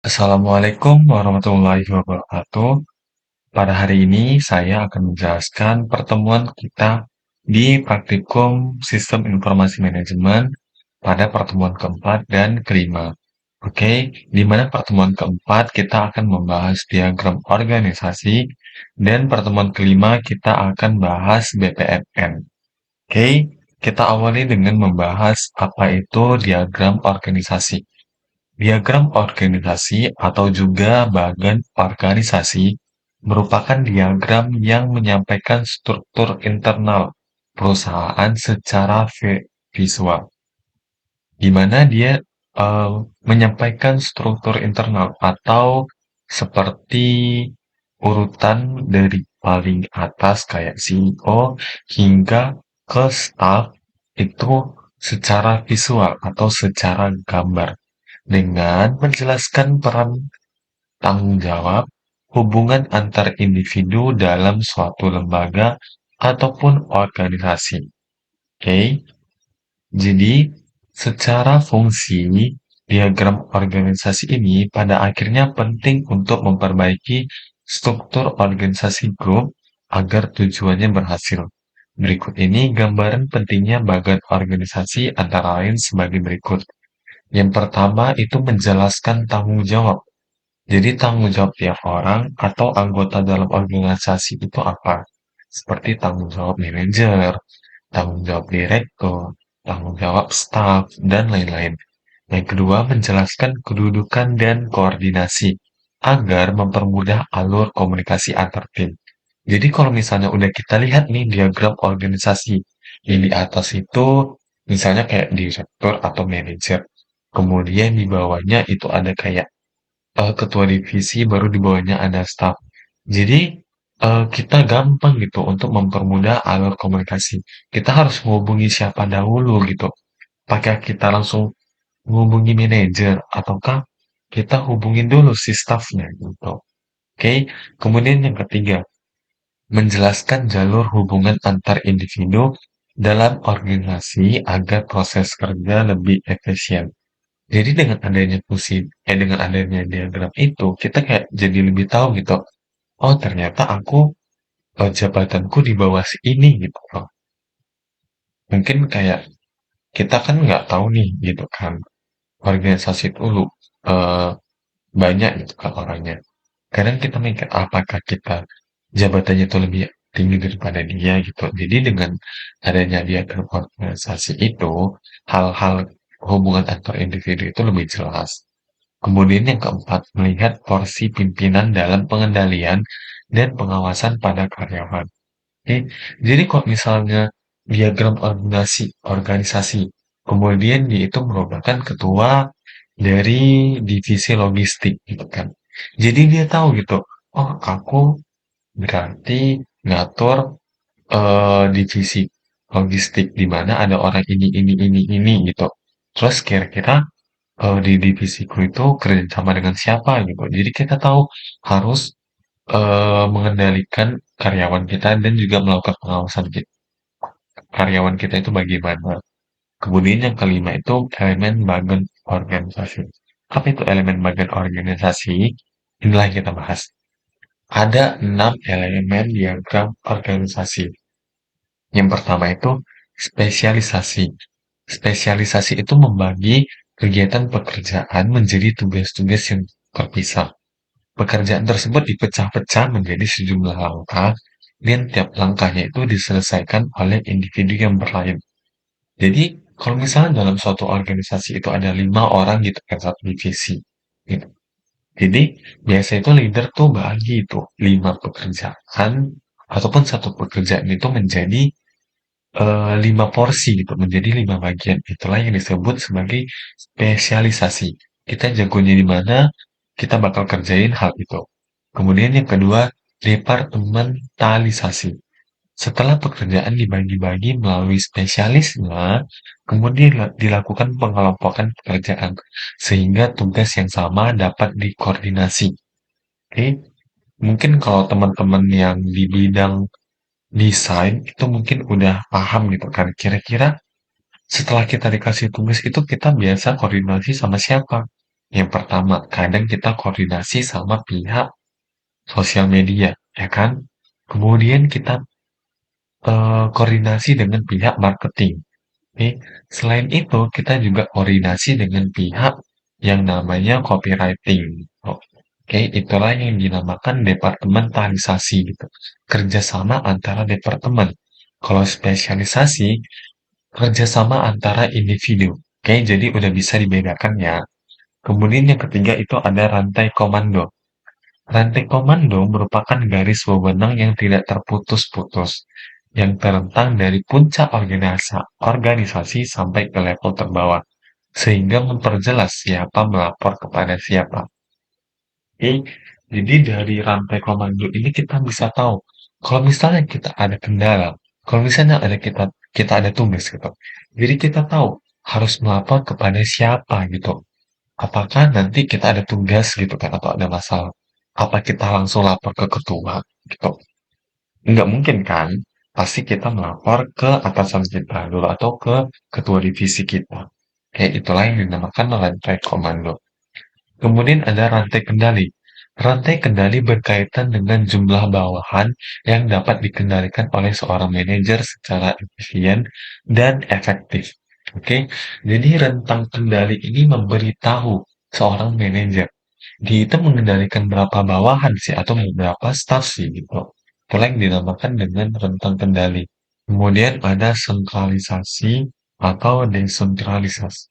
Assalamualaikum warahmatullahi wabarakatuh. Pada hari ini saya akan menjelaskan pertemuan kita di praktikum Sistem Informasi Manajemen pada pertemuan keempat dan kelima. Oke, di mana pertemuan keempat kita akan membahas diagram organisasi dan pertemuan kelima kita akan bahas BPMN. Oke, kita awali dengan membahas apa itu diagram organisasi. Diagram organisasi atau juga bagan organisasi merupakan diagram yang menyampaikan struktur internal perusahaan secara visual, di mana dia eh, menyampaikan struktur internal atau seperti urutan dari paling atas kayak CEO hingga ke staff itu secara visual atau secara gambar dengan menjelaskan peran tanggung jawab, hubungan antar individu dalam suatu lembaga ataupun organisasi. Oke, jadi secara fungsi, diagram organisasi ini pada akhirnya penting untuk memperbaiki struktur organisasi grup agar tujuannya berhasil. Berikut ini gambaran pentingnya bagian organisasi antara lain sebagai berikut. Yang pertama itu menjelaskan tanggung jawab. Jadi tanggung jawab tiap orang atau anggota dalam organisasi itu apa? Seperti tanggung jawab manajer, tanggung jawab direktur, tanggung jawab staf, dan lain-lain. Yang kedua, menjelaskan kedudukan dan koordinasi agar mempermudah alur komunikasi antar tim. Jadi kalau misalnya udah kita lihat nih diagram organisasi, yang di atas itu misalnya kayak direktur atau manajer. Kemudian di bawahnya itu ada kayak ketua divisi, baru di bawahnya ada staff. Jadi, kita gampang gitu untuk mempermudah alur komunikasi. Kita harus menghubungi siapa dahulu gitu. Apakah kita langsung menghubungi manajer ataukah kita hubungin dulu si staffnya gitu. Oke, kemudian yang ketiga, menjelaskan jalur hubungan antar individu dalam organisasi agar proses kerja lebih efisien. Jadi dengan adanya diagram itu, kita kayak jadi lebih tahu gitu. Oh, ternyata jabatanku di bawah si ini gitu loh. Mungkin kayak kita kan nggak tahu nih gitu kan. Organisasi itu eh, banyak gitu kan orangnya. Kadang kita mikir apakah kita jabatannya itu lebih tinggi daripada dia gitu. Jadi dengan adanya diagram organisasi itu, hal-hal hubungan antar individu itu lebih jelas. Kemudian yang keempat, melihat porsi pimpinan dalam pengendalian dan pengawasan pada karyawan. Oke, jadi kalau misalnya diagram organisasi, kemudian dia itu merupakan ketua dari divisi logistik gitu kan. Jadi dia tahu gitu, oh aku berarti ngatur divisi logistik di mana ada orang ini gitu. Terus kira-kira di divisiku itu kerjasama dengan siapa gitu. Jadi kita tahu harus mengendalikan karyawan kita dan juga melakukan pengawasan karyawan kita itu bagaimana. Kemudian yang kelima itu elemen bagian organisasi. Apa itu elemen bagian organisasi? Inilah yang kita bahas. Ada 6 elemen diagram organisasi. Yang pertama itu spesialisasi. Spesialisasi itu membagi kegiatan pekerjaan menjadi tugas-tugas yang terpisah. Pekerjaan tersebut dipecah-pecah menjadi sejumlah langkah, dan tiap langkahnya itu diselesaikan oleh individu yang berlain. Jadi, kalau misalnya dalam suatu organisasi itu ada 5 orang gitu kan satu divisi, gitu. Jadi, biasa itu leader tuh bagi itu 5 pekerjaan ataupun satu pekerjaan itu menjadi 5 porsi gitu, menjadi 5 bagian. Itulah yang disebut sebagai spesialisasi. Kita jagonya di mana, kita bakal kerjain hal itu. Kemudian yang kedua, departementalisasi. Setelah pekerjaan dibagi-bagi melalui spesialisnya, kemudian dilakukan pengelompokan pekerjaan, sehingga tugas yang sama dapat dikoordinasi. Oke, mungkin kalau teman-teman yang di bidang desain itu mungkin udah paham gitu kan. Kira-kira setelah kita dikasih tugas itu kita biasa koordinasi sama siapa? Yang pertama, kadang kita koordinasi sama pihak sosial media, ya kan? Kemudian kita koordinasi dengan pihak marketing. Oke, selain itu kita juga koordinasi dengan pihak yang namanya copywriting. Oke, itulah yang dinamakan departementalisasi gitu. Kerjasama antara departemen. Kalau spesialisasi, kerjasama antara individu. Oke, jadi udah bisa dibedakan ya. Kemudian yang ketiga itu ada rantai komando. Rantai komando merupakan garis wewenang yang tidak terputus-putus, yang terentang dari puncak organisasi sampai ke level terbawah, sehingga memperjelas siapa melapor kepada siapa. Oke, jadi dari rantai komando ini kita bisa tahu, kalau misalnya kita ada kendala, kalau misalnya kita ada tugas gitu, jadi kita tahu harus melapor kepada siapa gitu. Apakah nanti kita ada tugas gitu kan atau ada masalah? Apa kita langsung lapor ke ketua gitu? Nggak mungkin kan? Pasti kita melapor ke atasan kita dulu atau ke ketua divisi kita. Kayak itulah yang dinamakan rantai komando. Kemudian ada rantai kendali. Rantai kendali berkaitan dengan jumlah bawahan yang dapat dikendalikan oleh seorang manajer secara efisien dan efektif. Oke, jadi rentang kendali ini memberitahu seorang manajer dia itu mengendalikan berapa bawahan sih atau berapa staff sih gitu. Itulah yang dinamakan dengan rentang kendali. Kemudian ada sentralisasi atau desentralisasi.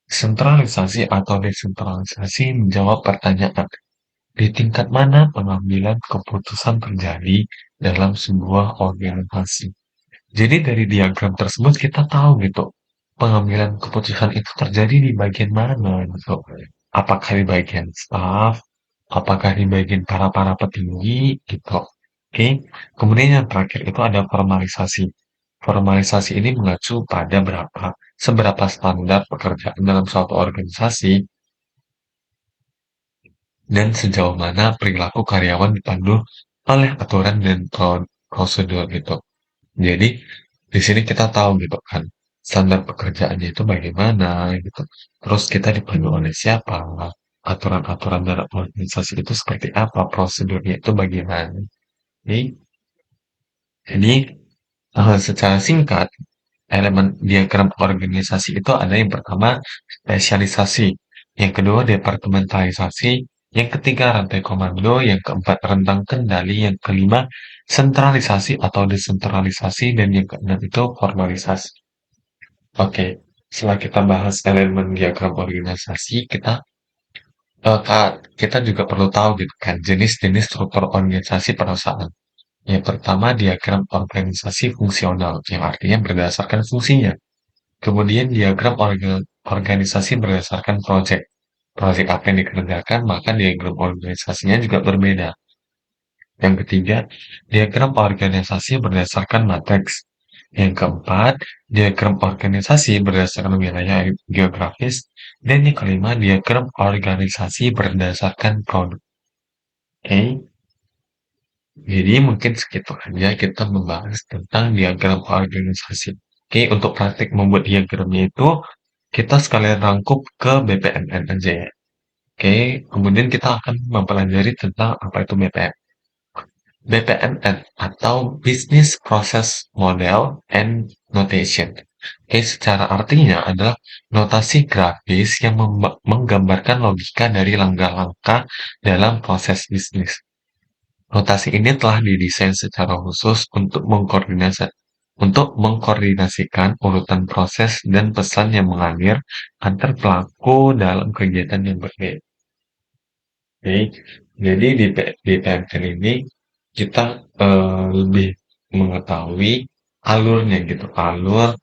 Sentralisasi atau desentralisasi menjawab pertanyaan, di tingkat mana pengambilan keputusan terjadi dalam sebuah organisasi. Jadi dari diagram tersebut kita tahu gitu, pengambilan keputusan itu terjadi di bagian mana gitu. Apakah di bagian staff, apakah di bagian para petinggi gitu. Oke. Kemudian yang terakhir itu ada formalisasi. Formalisasi ini mengacu pada seberapa standar pekerjaan dalam suatu organisasi dan sejauh mana perilaku karyawan dipandu oleh aturan dan prosedur gitu. Jadi di sini kita tahu gitu kan standar pekerjaannya itu bagaimana gitu. Terus kita dipandu oleh siapa, aturan-aturan dalam organisasi itu seperti apa, prosedurnya itu bagaimana. Jadi, jadi, secara singkat elemen diagram organisasi itu ada yang pertama spesialisasi, yang kedua departementalisasi, yang ketiga rantai komando, yang keempat rentang kendali, yang kelima sentralisasi atau desentralisasi, dan yang keenam itu formalisasi. Oke, setelah kita bahas elemen diagram organisasi, kita juga perlu tahu gitu kan jenis-jenis struktur organisasi perusahaan. Yang pertama diagram organisasi fungsional, yang artinya berdasarkan fungsinya. Kemudian diagram organisasi berdasarkan proyek. Proyek apa yang dikerjakan, maka diagram organisasinya juga berbeda. Yang ketiga, diagram organisasi berdasarkan matriks. Yang keempat, diagram organisasi berdasarkan wilayah geografis. Dan yang kelima, diagram organisasi berdasarkan produk. Oke, jadi mungkin segitu aja kita membahas tentang diagram organisasi. Oke, untuk praktik membuat diagramnya itu, kita sekalian rangkup ke BPMN aja ya. Oke, kemudian kita akan mempelajari tentang apa itu BPM. BPMN atau Business Process Model and Notation. Oke, secara artinya adalah notasi grafis yang menggambarkan logika dari langkah-langkah dalam proses bisnis. Notasi ini telah didesain secara khusus untuk mengkoordinasikan urutan proses dan pesan yang mengalir antar pelaku dalam kegiatan yang berbeda. Oke, jadi di PMN ini kita lebih mengetahui alurnya gitu, alur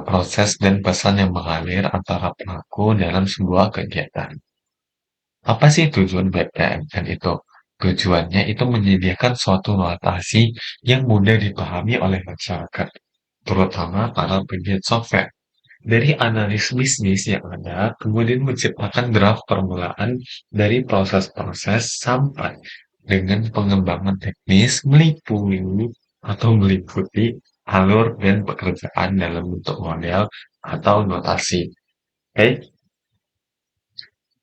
proses dan pesan yang mengalir antara pelaku dalam sebuah kegiatan. Apa sih tujuan BPMN itu? Tujuannya itu menyediakan suatu notasi yang mudah dipahami oleh masyarakat, terutama para pegiat software. Dari analis bisnis yang ada, kemudian menciptakan draft permulaan dari proses-proses sampai dengan pengembangan teknis meliputi alur dan pekerjaan dalam bentuk model atau notasi. Oke,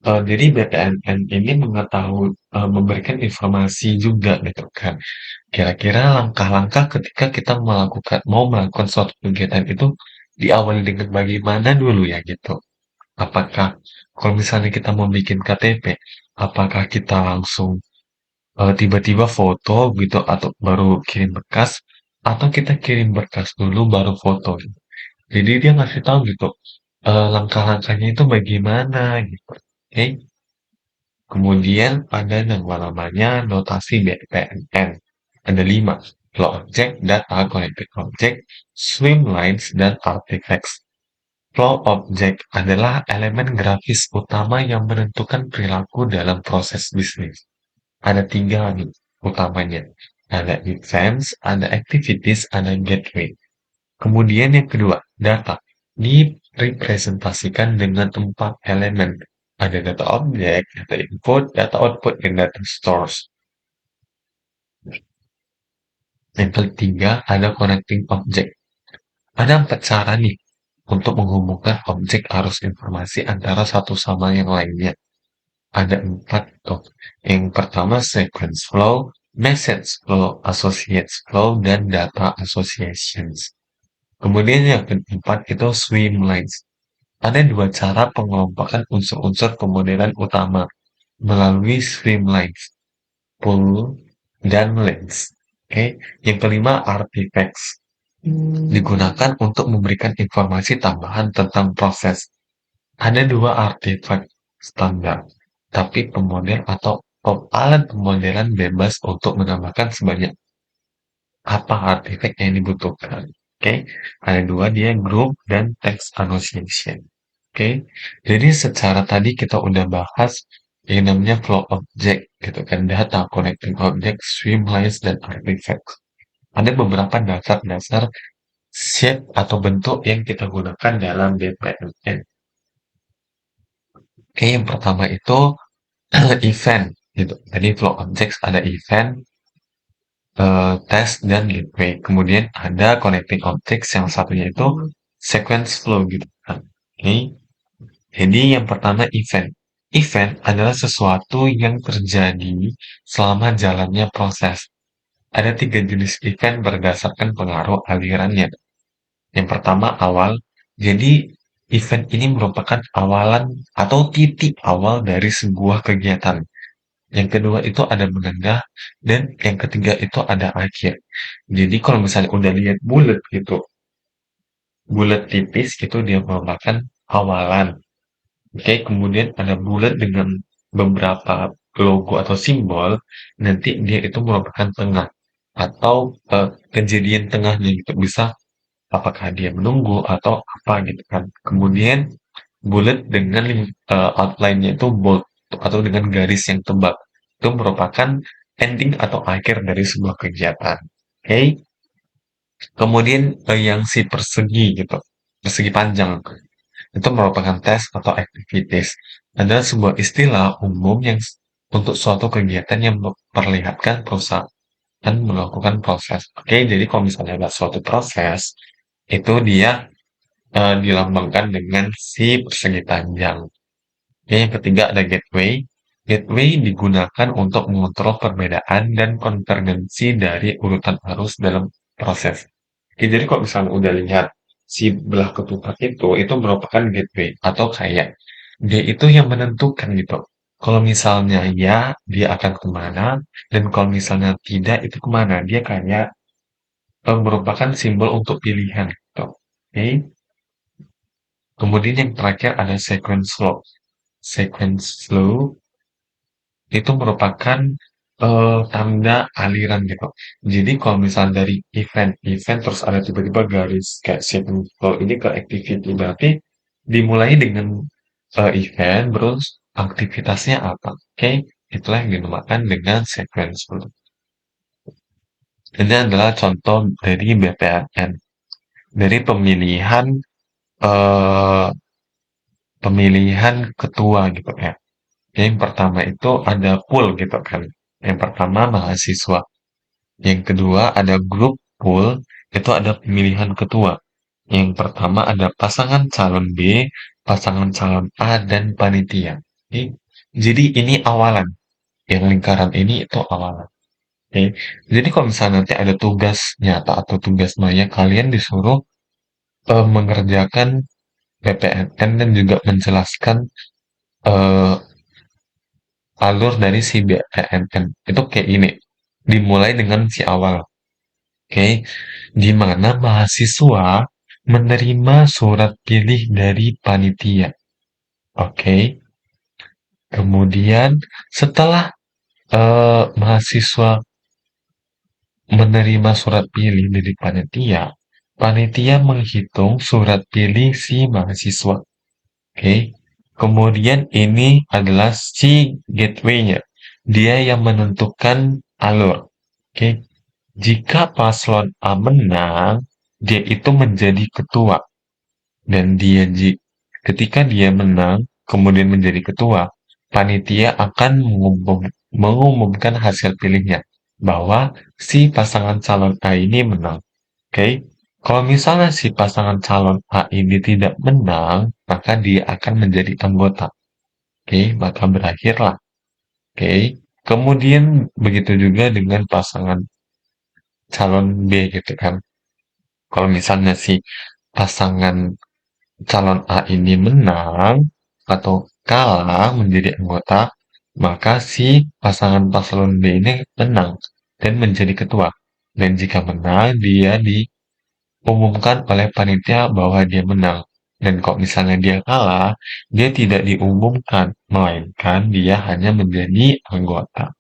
Jadi BPNN ini memberikan informasi juga gitu kan. Kira-kira langkah-langkah ketika kita mau melakukan suatu kegiatan itu diawali dengan bagaimana dulu ya gitu. Apakah kalau misalnya kita mau bikin KTP, apakah kita langsung tiba-tiba foto gitu atau baru kirim berkas, atau kita kirim berkas dulu baru foto gitu. Jadi dia ngasih tahu gitu, langkah-langkahnya itu bagaimana gitu. Oke. Kemudian ada yang namanya notasi BPMN. Ada 5. Flow Object, Data, Connected Object, Streamlines, dan Artifacts. Flow Object adalah elemen grafis utama yang menentukan perilaku dalam proses bisnis. Ada 3 nih utamanya. Ada events, ada activities, ada gateway. Kemudian yang kedua, data. Direpresentasikan dengan 4 elemen. Ada data objek, data input, data output, dan data stores. Yang ketiga, ada connecting object. Ada 4 cara nih untuk menghubungkan objek arus informasi antara satu sama yang lainnya. Ada 4 tuh. Yang pertama, sequence flow, message flow, associates flow, dan data associations. Kemudian yang keempat itu streamlines. Ada 2 cara pengelompokan unsur-unsur pemodelan utama melalui streamlines, pull, dan lens. Oke, yang kelima artifacts. Digunakan untuk memberikan informasi tambahan tentang proses. Ada 2 artefak standar, tapi pemodel atau alat pemodelan bebas untuk menambahkan sebanyak apa artefak yang dibutuhkan. Oke, ada 2 dia group dan text annotation. Oke, jadi secara tadi kita udah bahas yang namanya flow object gitu kan, data connecting object, streamlines, dan artifacts. Ada beberapa dasar-dasar shape atau bentuk yang kita gunakan dalam BPMN. Oke, yang pertama itu event gitu. Jadi flow objects ada event, test, dan gateway. Kemudian ada connecting objects yang satunya itu sequence flow gitu kan. Oke, jadi yang pertama event. Event adalah sesuatu yang terjadi selama jalannya proses. Ada 3 jenis event berdasarkan pengaruh alirannya. Yang pertama awal. Jadi event ini merupakan awalan atau titik awal dari sebuah kegiatan. Yang kedua itu ada menengah, dan yang ketiga itu ada akhir. Jadi kalau misalnya udah lihat bulat gitu, bulat tipis itu dia merupakan awalan. Oke, kemudian ada bulat dengan beberapa logo atau simbol, nanti dia itu merupakan tengah atau kejadian tengahnya gitu. Bisa apakah dia menunggu atau apa gitu kan. Kemudian bulat dengan outline-nya itu bold atau dengan garis yang tebal. Itu merupakan ending atau akhir dari sebuah kegiatan. Oke. Kemudian yang si persegi gitu, persegi panjang itu merupakan tes atau activities. Adalah sebuah istilah umum yang untuk suatu kegiatan yang memperlihatkan perusahaan melakukan proses. Oke, jadi kalau misalnya ada suatu proses, itu dia dilambangkan dengan si persegi panjang. Oke, yang ketiga ada gateway. Gateway digunakan untuk mengontrol perbedaan dan konvergensi dari urutan arus dalam proses. Oke, jadi kalau misalnya udah lihat si belah ketupat itu merupakan gateway atau kayak dia itu yang menentukan gitu. Kalau misalnya ya, dia akan kemana, dan kalau misalnya tidak, itu kemana. Dia kayak merupakan simbol untuk pilihan gitu. Oke. Kemudian yang terakhir ada sequence flow. Sequence flow itu merupakan tanda aliran gitu. Jadi kalau misalnya dari event terus ada tiba-tiba garis kayak sequence flow ini ke activity, berarti dimulai dengan event, terus aktivitasnya apa. Oke, itulah yang dinamakan dengan sequence flow. Ini adalah contoh dari BPMN, dari eh, pemilihan ketua gitu ya. Yang pertama itu ada pool gitu kan. Yang pertama mahasiswa. Yang kedua ada grup pool, itu ada pemilihan ketua. Yang pertama ada pasangan calon B, pasangan calon A, dan panitia. Oke. Jadi ini awalan. Yang lingkaran ini itu awalan. Oke. Jadi kalau misalnya nanti ada tugas nyata atau tugas maya, kalian disuruh mengerjakan PPNN dan juga menjelaskan eh, alur dari si BPNN. Itu kayak gini. Dimulai dengan si awal. Oke. Di mana mahasiswa menerima surat pilih dari panitia. Oke. Kemudian setelah mahasiswa menerima surat pilih dari panitia, panitia menghitung surat pilih si mahasiswa. Oke. Kemudian ini adalah si gateway-nya. Dia yang menentukan alur. Oke. Jika paslon A menang, dia itu menjadi ketua. Dan ketika dia menang, kemudian menjadi ketua, panitia akan mengumumkan hasil pilihnya. Bahwa si pasangan calon A ini menang. Oke. Kalau misalnya si pasangan calon A ini tidak menang, maka dia akan menjadi anggota. Oke, maka berakhirlah. Oke. Kemudian begitu juga dengan pasangan calon B gitu kan. Kalau misalnya si pasangan calon A ini menang atau kalah menjadi anggota, maka si pasangan paslon B ini menang dan menjadi ketua. Dan jika menang, dia diumumkan oleh panitia bahwa dia menang. Dan kalau misalnya dia kalah, dia tidak diumumkan, melainkan dia hanya menjadi anggota.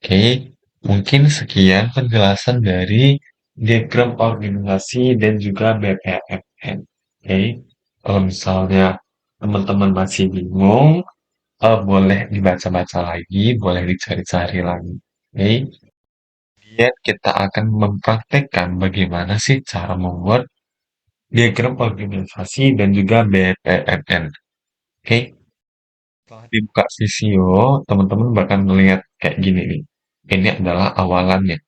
Oke, mungkin sekian penjelasan dari diagram organisasi dan juga BPMN. Oke, kalau misalnya teman-teman masih bingung, boleh dibaca-baca lagi, boleh dicari-cari lagi. Oke, kemudian kita akan mempraktekkan bagaimana sih cara membuat diagram organisasi dan juga BPMN. Oke, setelah dibuka Visio, teman-teman bakal melihat kayak gini nih. Ini adalah awalannya.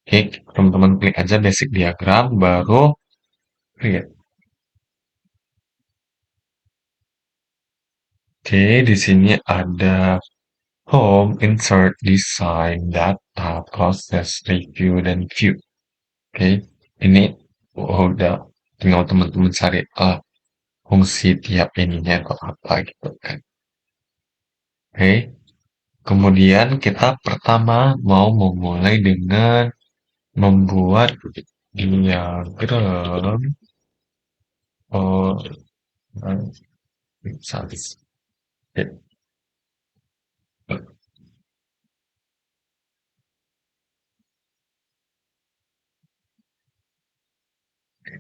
Oke, teman-teman klik aja basic diagram, baru create. Oke, di sini ada home, insert, design, data, process, review, dan view. Oke, ini udah tinggal teman-teman cari fungsi tiap ininya atau apa gitu kan. Oke, kemudian kita pertama mau memulai dengan membuat diagram organisasi.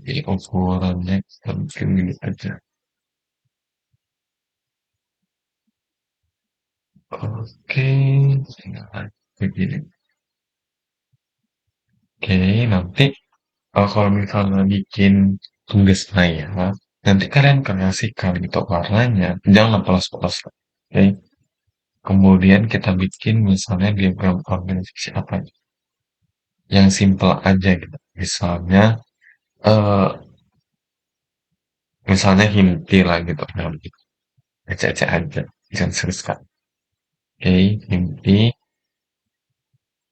Jadi ukurannya kita bikin gini aja. Oke, nah, begini. Oke, nanti kalau misalnya bikin tugas saya, nanti kalian kreasikan gitu warnanya, jangan polos-polos. Oke, kemudian kita bikin misalnya diagram organisasi apa yang simple aja gitu. Eh, misalnya Hinti lah gitu, nah, gitu. Ecek-ecek aja, jangan serius kan. Oke, Hinti.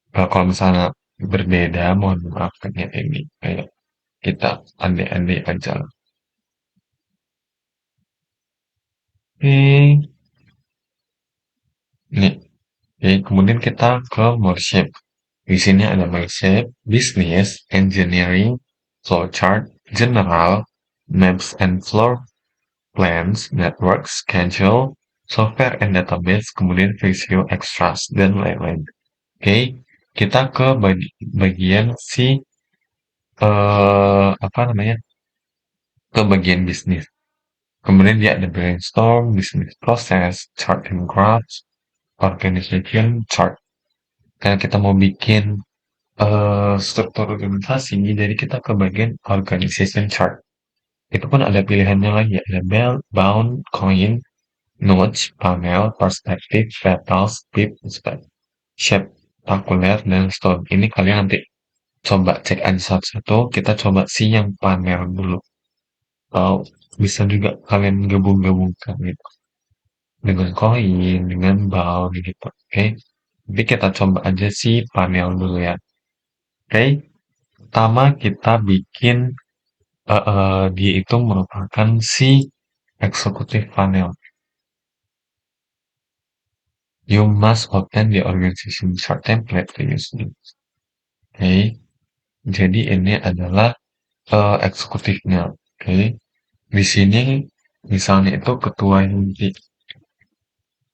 Kalau misalnya berbeda, mohon maaf kan ya ini kayak kita andai-andai aja lah. Oke, nih. Oke, kemudian kita ke more shape. Di sini ada my shape, business, engineering, flowchart, general, maps and floor plans, network, schedule, software and database, kemudian visio extras, dan lain-lain. Oke, kita ke bagian si apa namanya? Ke bagian bisnis. Kemudian dia ada brainstorm, business process, chart and graphs, organization chart. Karena kita mau bikin struktur organisasi, jadi kita ke bagian organization chart. Itu pun ada pilihannya lagi, ada bell, bound, coin, notch, panel, perspective, petals, tip, shape, takuler, dan stone. Ini kalian nanti coba cek aja satu-satu. Kita coba sih yang panel dulu. Atau bisa juga kalian gabung-gabungkan gitu. dengan koin, dengan bound gitu. Oke. Jadi kita coba aja sih panel dulu ya. Oke. Pertama kita bikin dia itu merupakan si eksekutif panel. You must open the organization chart template to use it. Oke. Jadi ini adalah eksekutifnya. Oke. Di sini misalnya itu ketua inti,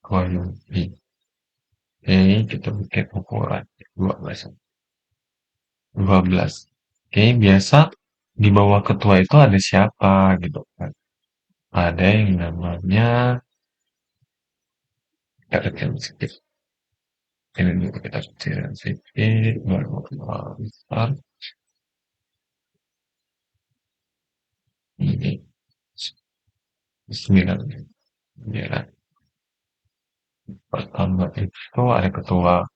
ketua inti. Oke, kita bikin ukuran 12. 12. Oke, biasa di bawah ketua itu ada siapa gitu kan. Ada yang namanya, kita kecil sedikit. Ini dulu kita kecil sedikit, baru besar. Ini 9. 9. Pertama itu ada ketua.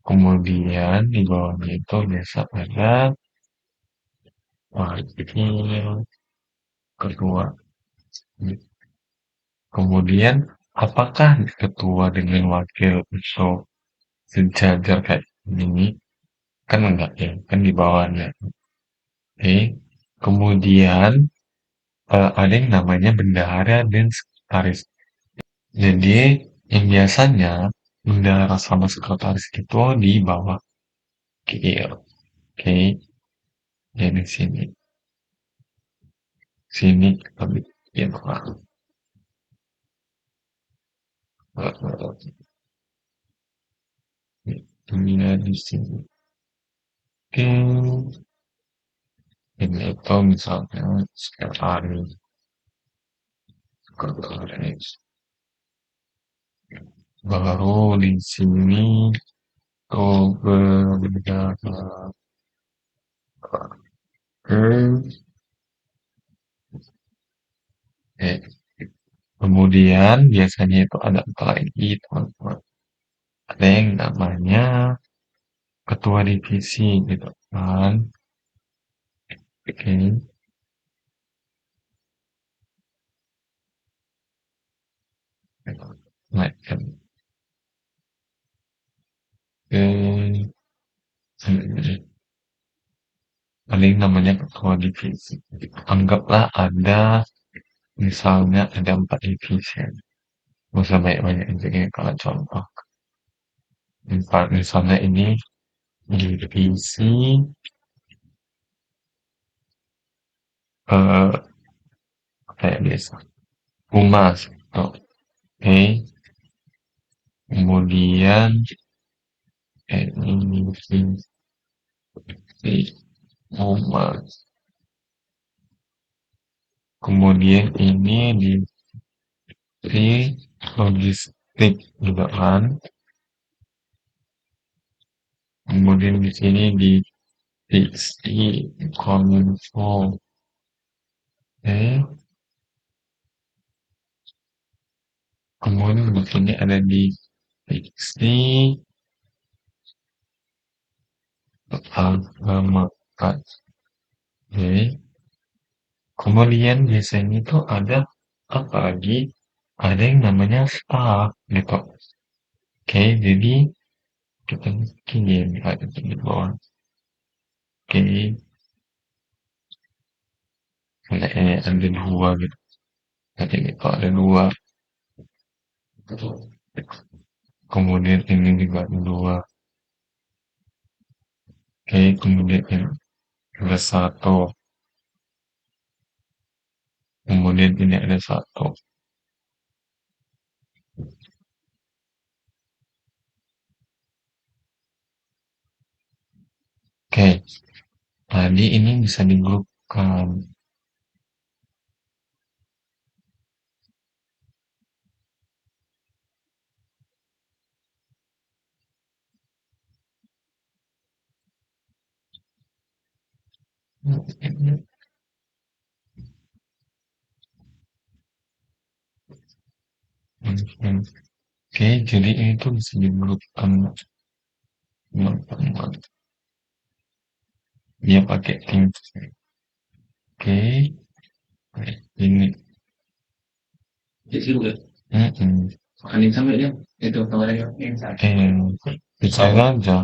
Kemudian di bawahnya itu biasa ada wakil ketua. Kemudian apakah ketua dengan wakil itu sejajar kayak ini? Kan enggak ya, kan di bawahnya. Oke. Kemudian ada yang namanya bendahara dan sekretaris. Jadi yang biasanya bendahara sama sekretaris itu di bawah kiri. Oke. Jadi sini kita bikin ini di sini. Oke. Ini itu misalnya sekretaris, sekretaris. Baru di sini tuh beberapa eh, kemudian biasanya itu ada apa lagi teman-teman? Ada yang namanya ketua divisi gitu kan. Oke, nah, kan. Oke, ada yang namanya ketua divisi. Anggaplah ada misalnya ada 4 divisi. Nggak usah banyak-banyak jadi kalau contoh. Misalnya ini divisi eh kayak biasa humas gitu. Oke, kemudian ini divisi humas, kemudian ini divisi logistik juga kan, kemudian di sini divisi kominfo. Oke, kemudian di sini ada divisi agama. Oke, kemudian biasanya itu ada apa lagi? Ada yang namanya staff gitu. Oke, jadi kita bikin ya, ada di bawah. Oke, kayaknya ada dua gitu. Jadi gitu ada dua. Kemudian ini juga ada dua. Oke, kemudian ini ada satu. Kemudian ini ada satu. Oke, tadi ini bisa digrupkan. Oke, jadi ini tuh bisa digrupkan teman-teman. Dia pakai tim. Oke, ini. Mm-mm. Makan sampai ya itu kemarin bisa aja.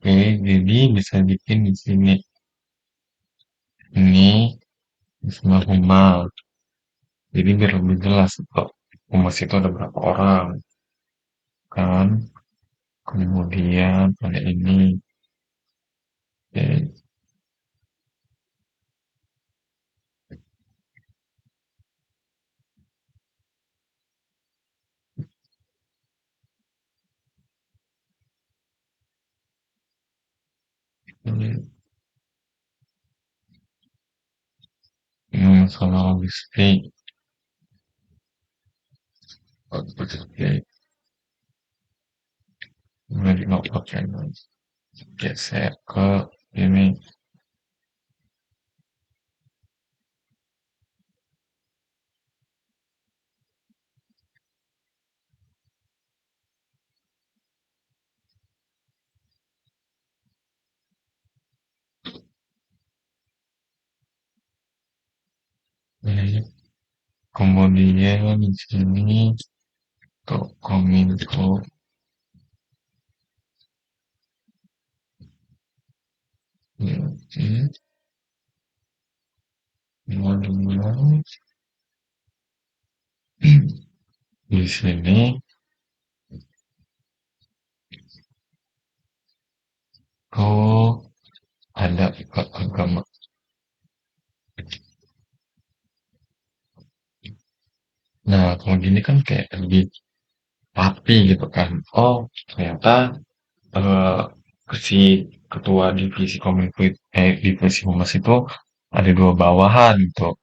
Oke, jadi bisa bikin di sini. Ini Bismillah Humas. Jadi biar lebih jelas kok. Humas itu ada berapa orang, kan? Kemudian ada ini. Oke, ini masalah logistik. Oke, mulai di notebook ya. Geser ke ini. Ini. Kemudian di sini untuk kominfo ini kemudian di sini tuh ada agama. Nah, kalau gini kan kayak lebih rapi gitu kan. Oh, ternyata eh si ketua divisi kominfo divisi humas itu ada dua bawahan gitu.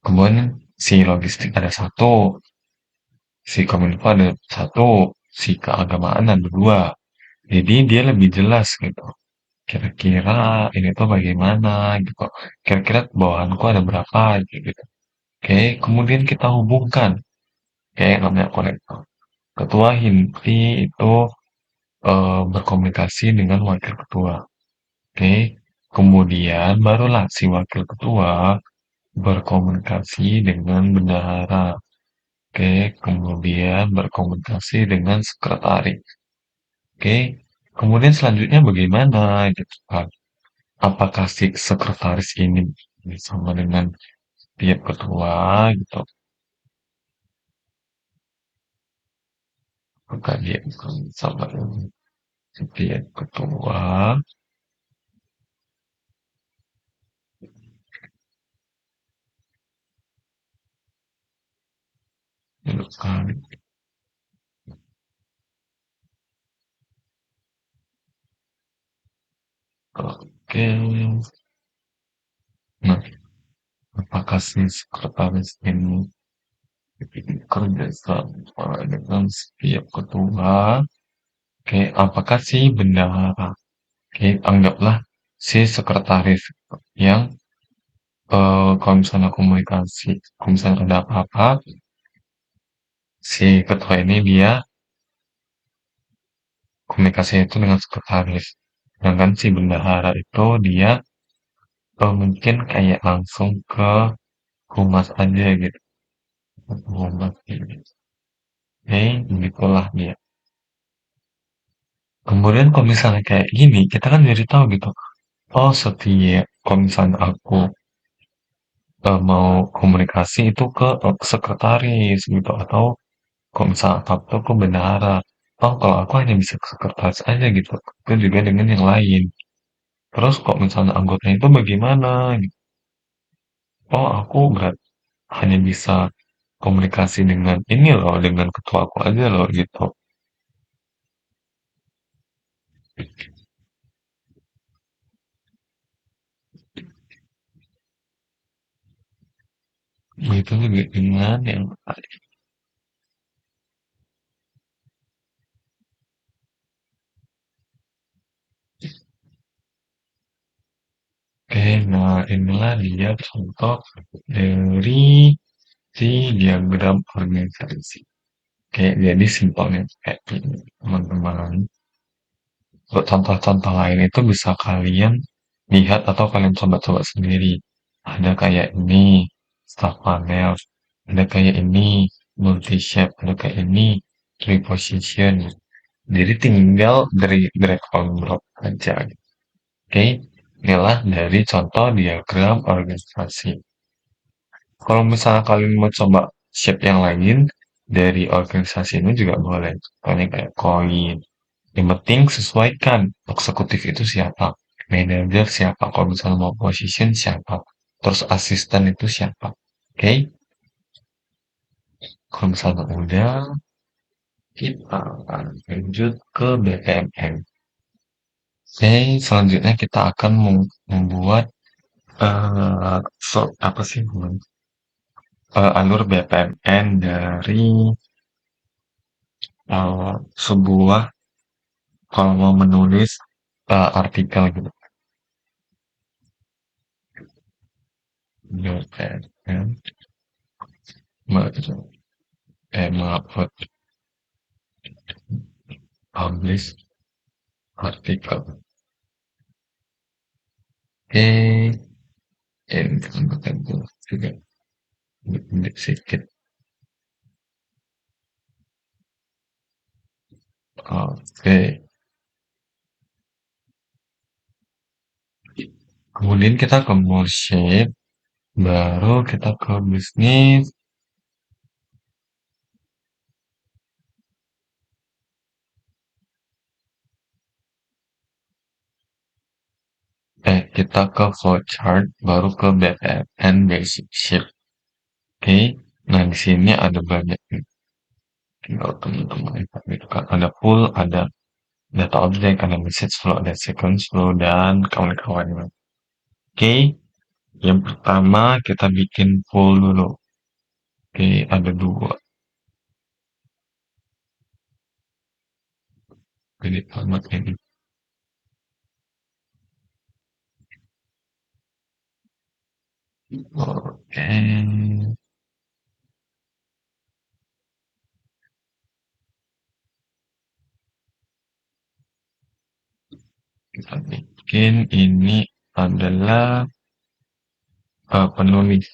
Kemudian si logistik ada satu, si kominfo ada satu, si keagamaan ada dua. Jadi dia lebih jelas gitu. Kira-kira ini tuh bagaimana gitu. Kira-kira bawahanku ada berapa gitu. Oke, kemudian kita hubungkan kayak namanya konektor. Ketua inti itu berkomunikasi dengan wakil ketua. Oke, kemudian barulah si wakil ketua berkomunikasi dengan bendahara. Oke, kemudian berkomunikasi dengan sekretaris. Oke, kemudian selanjutnya bagaimana gitu kan? Apakah si sekretaris ini bersama dengan tiap ketua gitu? Apakah dia bersama dengan tiap ketua gitu kan? Oke, nah apakah si sekretaris ini kerja sama dengan setiap ketua? Oke, apakah si bendahara? Oke, anggaplah si sekretaris yang kalau misalnya komunikasi, kalau misalnya ada apa-apa, si ketua ini dia komunikasinya itu dengan sekretaris. Sedangkan si bendahara itu dia mungkin kayak langsung ke humas aja gitu. Humas gitu. Oke, begitulah dia. Kemudian kalau misalnya kayak gini, kita kan jadi tahu gitu. Oh, setiap kalau misalnya aku mau komunikasi itu ke sekretaris gitu atau kalau misalnya apa-apa ke bendahara. Oh, kalau aku hanya bisa ke sekretaris aja gitu. Itu juga dengan yang lain. Terus kok misalnya anggotanya itu bagaimana gitu. Oh, aku berat hanya bisa komunikasi dengan ini loh, dengan ketua aku aja loh gitu. Begitu juga dengan yang oke, nah inilah dia contoh dari si diagram organisasi. Kayak jadi simpelnya kayak gini, teman-teman. Untuk contoh-contoh lain itu bisa kalian lihat atau kalian coba-coba sendiri. Ada kayak ini. start panel, ada kayak ini, multi shape, ada kayak ini, reposition. Jadi tinggal dari drag and drop aja. Oke, inilah dari contoh diagram organisasi. Kalau misalnya kalian mau coba shape yang lain dari organisasi ini juga boleh. Contohnya kayak koin. Yang penting sesuaikan eksekutif itu siapa, manager siapa, kalau misalnya mau position siapa, terus asisten itu siapa. Oke, kalau misalnya udah, kita akan lanjut ke BPMN. Oke, selanjutnya kita akan membuat apa sih alur BPMN dari sebuah kalau mau menulis artikel gitu. BPMN mengupload publish artikel. Oke, ini tambahkan dulu juga sedikit. Oke, kemudian kita ke more shape, baru kita ke bisnis. Kita ke flowchart, baru ke BPMN basic shape. Oke, nah di sini ada banyak nih. Tinggal teman-teman lihat gitu kan. Ada full, ada data object, ada message flow, ada sequence flow, dan kawan-kawannya. Oke, yang pertama kita bikin full dulu. Oke, ada dua. Jadi format ini. Oke, kita bikin ini adalah penulis.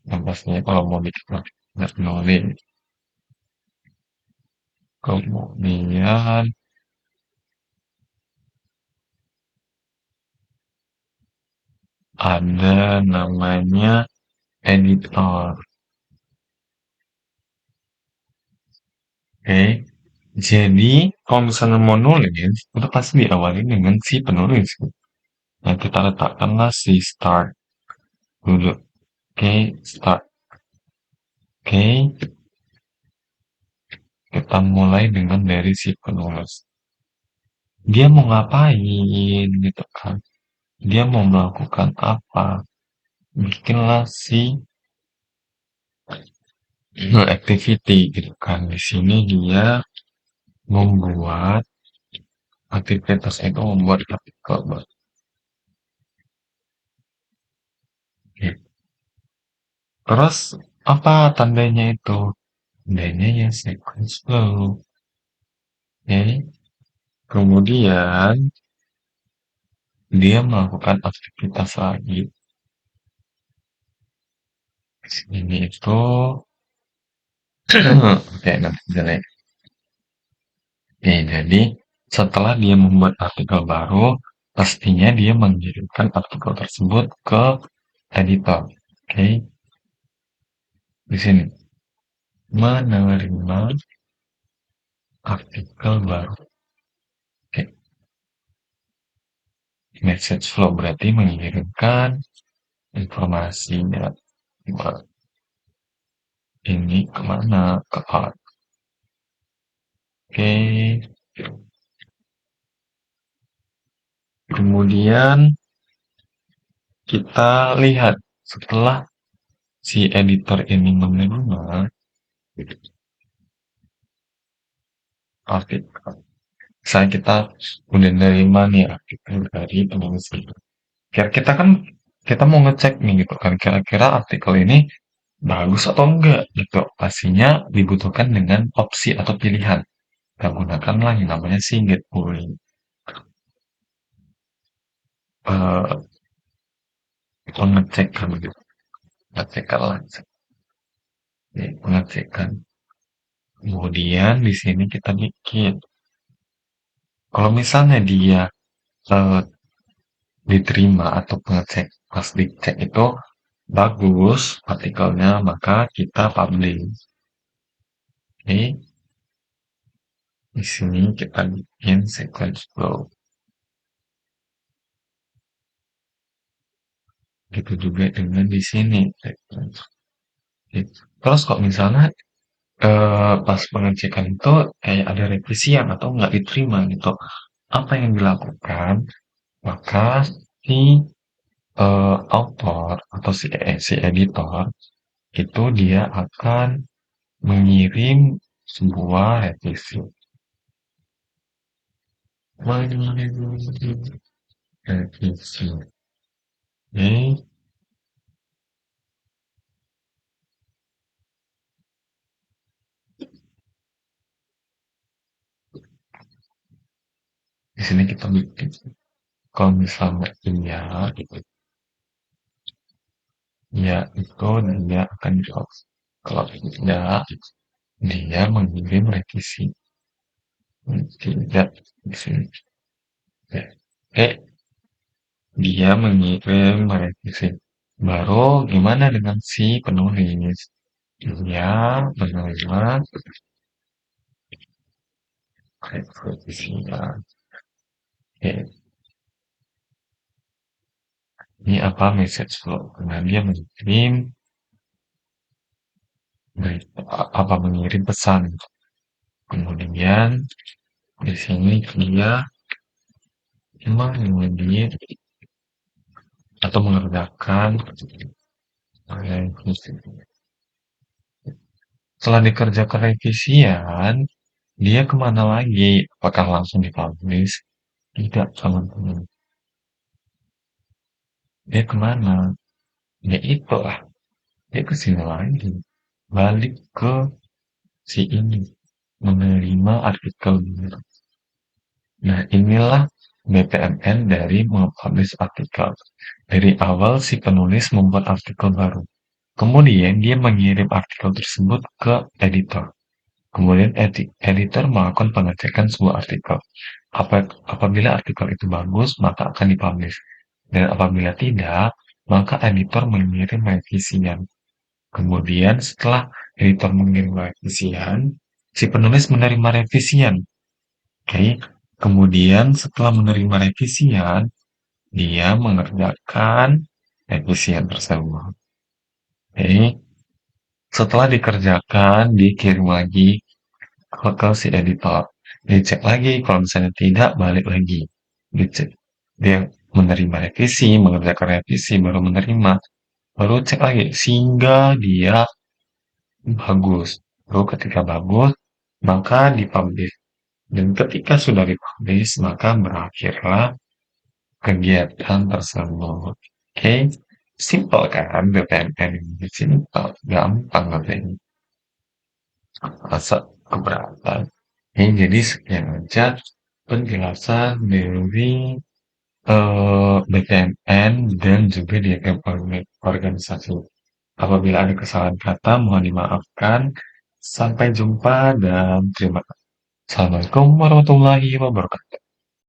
Yang pastinya kalau mau bikin penulis. Kemudian ada namanya editor. Oke, jadi kalau misalnya mau nulis, udah pasti diawali dengan si penulis. Nah, kita letakkanlah si start dulu. Oke, start. Oke, kita mulai dengan dari si penulis. Dia mau ngapain gitu kan? Dia mau melakukan apa? Bikinlah si activity gitu kan. Di sini dia membuat aktivitas itu membuat artikel. Terus apa tandanya itu? Tandanya ya sequence flow. Oke. Kemudian dia melakukan aktivitas lagi. Di sini itu oke nanti jelek. Oke, jadi setelah dia membuat artikel baru, pastinya dia mengirimkan artikel tersebut ke editor. Oke, di sini menerima artikel baru. Oke, message flow berarti mengirimkan informasinya ini kemana ke out. Oke, kemudian kita lihat setelah si editor ini menerima artikel. Misalnya kita udah nerima nih artikel dari penulis itu. Kira kita kan kita mau ngecek nih gitu kan kira-kira artikel ini bagus atau enggak gitu. Pastinya dibutuhkan dengan opsi atau pilihan. Kita gunakanlah yang namanya si get pooling. Eh, Kita ngecek kan gitu. pengecekan langsung. Ya, pengecekan. Kemudian di sini kita bikin. Kalau misalnya dia eh, diterima atau pengecek pas dicek itu bagus artikelnya, maka kita publish. Oke, di sini kita bikin sequence flow. Gitu juga dengan di sini. Oke. Terus kok misalnya pas pengecekan itu kayak ada revisian atau nggak diterima gitu, apa yang dilakukan? Maka si author atau si editor itu dia akan mengirim sebuah revisi. Mengirim revisi. Oke, di sini kita bikin. Kalau misalnya iya, gitu, ya itu dia akan jawab. Kalau tidak, dia mengirim revisi. Tidak, di sini. Ya. Oke, dia mengirim revisi. Baru gimana dengan si penulis? Dia menerima revisinya. Oke, ini apa message flow? Nah, dia mengirim apa mengirim pesan. Kemudian di sini dia mengedit atau mengerjakan revisi. Setelah dikerjakan revisian, dia kemana lagi? Apakah langsung dipublish? Tidak, teman-teman. Dia kemana? Ya itu lah. Dia ke sini lagi. Balik ke si ini. Menerima artikel baru. Nah, inilah BPMN dari mempublish artikel. Dari awal si penulis membuat artikel baru. Kemudian dia mengirim artikel tersebut ke editor. Kemudian editor melakukan pengecekan sebuah artikel. Apabila artikel itu bagus, maka akan dipublish. Dan apabila tidak, maka editor mengirim revisian. Kemudian setelah editor mengirim revisian, si penulis menerima revisian. Oke. Kemudian setelah menerima revisian, dia mengerjakan revisian tersebut. Oke. Setelah dikerjakan, dikirim lagi ke si editor. Dicek lagi, kalau misalnya tidak, balik lagi. Dicek. Dia menerima revisi, mengerjakan revisi, baru menerima. Baru cek lagi, sehingga dia bagus. Lalu ketika bagus, maka dipublish. Dan ketika sudah dipublish, maka berakhirlah kegiatan tersebut. Oke, simple kan BPMN ini? Simple, gampang katanya. Masa keberatan. Oke, jadi sekian aja penjelasan dari BPMN dan juga diagram organisasi. Apabila ada kesalahan kata, mohon dimaafkan. Sampai jumpa dan terima kasih. Assalamualaikum warahmatullahi wabarakatuh.